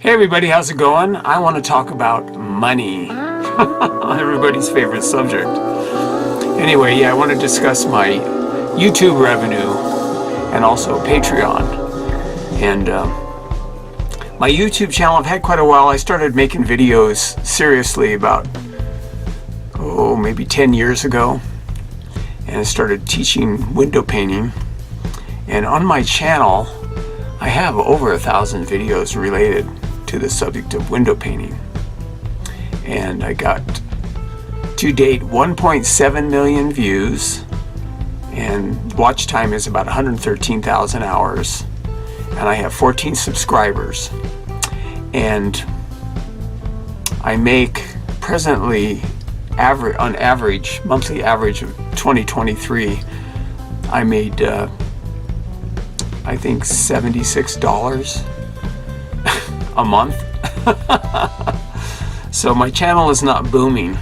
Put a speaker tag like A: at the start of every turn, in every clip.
A: Hey everybody, how's it going? I want to talk about money. Everybody's favorite subject. Anyway, yeah, I want to discuss my YouTube revenue and also Patreon. And my YouTube channel, I've had quite a while. I started making videos seriously about, maybe 10 years ago. And I started teaching window painting. And on my channel, I have over 1,000 videos related to the subject of window painting. And I got, to date, 1.7 million views, and watch time is about 113,000 hours. And I have 14 subscribers. And I make presently, on average, monthly average of 2023, I made I think $76 a month. So my channel is not booming.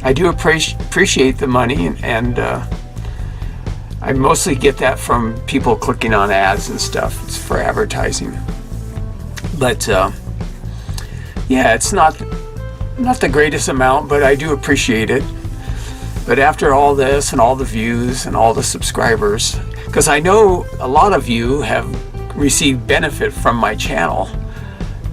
A: I do appreciate the money, and I mostly get that from people clicking on ads and stuff. It's for advertising. But yeah, it's not the greatest amount, but I do appreciate it. But after all this and all the views and all the subscribers, because I know a lot of you have received benefit from my channel.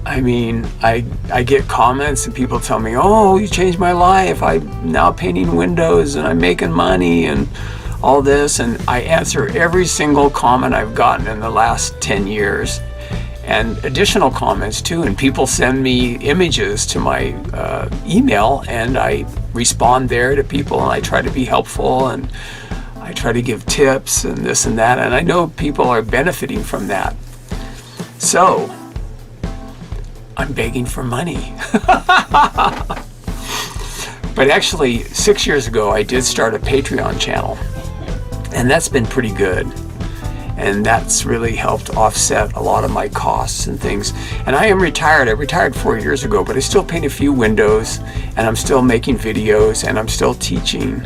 A: I mean, I get comments and people tell me, oh, you changed my life. I'm now painting windows and I'm making money and all this. And I answer every single comment I've gotten in the last 10 years. And additional comments too, and people send me images to my email, and I respond there to people, and I try to be helpful, and I try to give tips and this and that, and I know people are benefiting from that. So I'm begging for money. But actually 6 years ago I did start a Patreon channel, and that's been pretty good. And that's really helped offset a lot of my costs and things. And I am retired. I retired 4 years ago, but I still paint a few windows, and I'm still making videos, and I'm still teaching,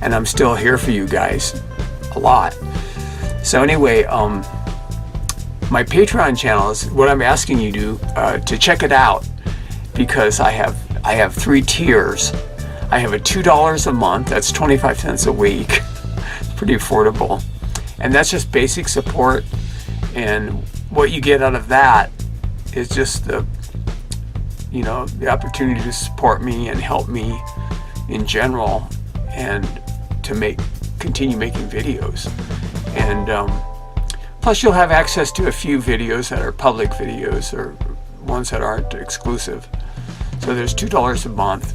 A: and I'm still here for you guys a lot. So anyway, my Patreon channel is what I'm asking you to check it out, because I have 3 tiers. I have a $2 a month. That's 25 cents a week. It's pretty affordable. And that's just basic support, and what you get out of that is just the opportunity to support me and help me in general, and to continue making videos. And plus you'll have access to a few videos that are public videos, or ones that aren't exclusive. So there's $2 a month.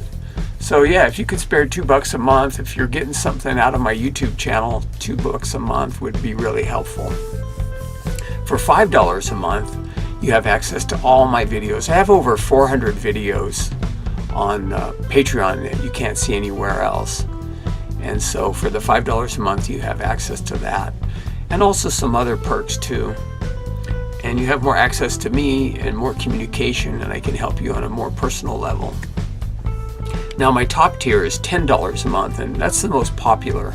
A: So yeah, if you could spare $2 a month, if you're getting something out of my YouTube channel, $2 a month would be really helpful. For $5 a month, you have access to all my videos. I have over 400 videos on Patreon that you can't see anywhere else. And so for the $5 a month, you have access to that. And also some other perks too. And you have more access to me and more communication, and I can help you on a more personal level. Now my top tier is $10 a month, and that's the most popular.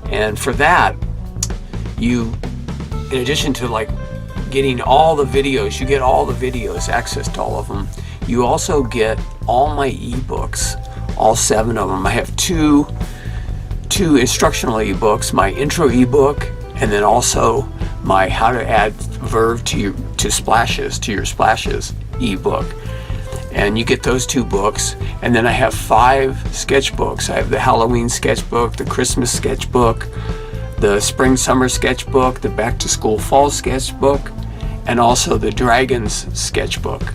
A: And for that, you, in addition to getting all the videos, you get all the videos, access to all of them. You also get all my ebooks, all 7 of them. I have two instructional ebooks, my intro ebook, and then also my how to add verve to your splashes ebook. And you get those 2 books. And then I have 5 sketchbooks. I have the Halloween sketchbook, the Christmas sketchbook, the spring summer sketchbook, the back to school fall sketchbook, and also the dragons sketchbook.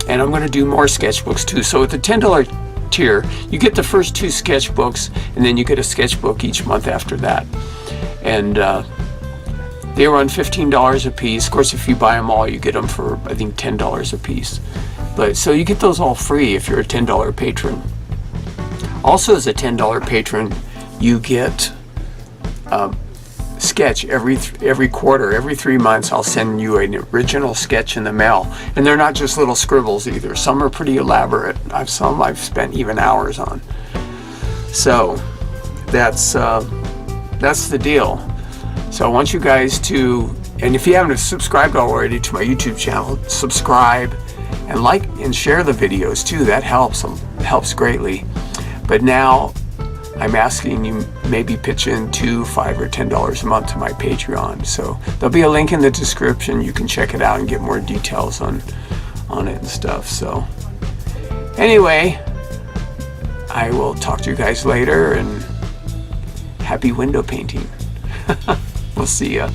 A: And I'm going to do more sketchbooks too. So with the $10 tier, you get the first 2 sketchbooks, and then you get a sketchbook each month after that. And they run $15 a piece. Of course, if you buy them all, you get them for, I think, $10 a piece. But so you get those all free if you're a $10 patron. Also, as a $10 patron, you get a sketch every quarter. Every 3 months, I'll send you an original sketch in the mail. And they're not just little scribbles either. Some are pretty elaborate. Some I've spent even hours on. So that's the deal. So I want you guys to, and if you haven't subscribed already to my YouTube channel, subscribe and like and share the videos too. That helps greatly. But now I'm asking you maybe pitch in $2, $5, or $10 a month to my Patreon. So there'll be a link in the description. You can check it out and get more details on it and stuff. So anyway, I will talk to you guys later, and happy window painting. We'll see ya.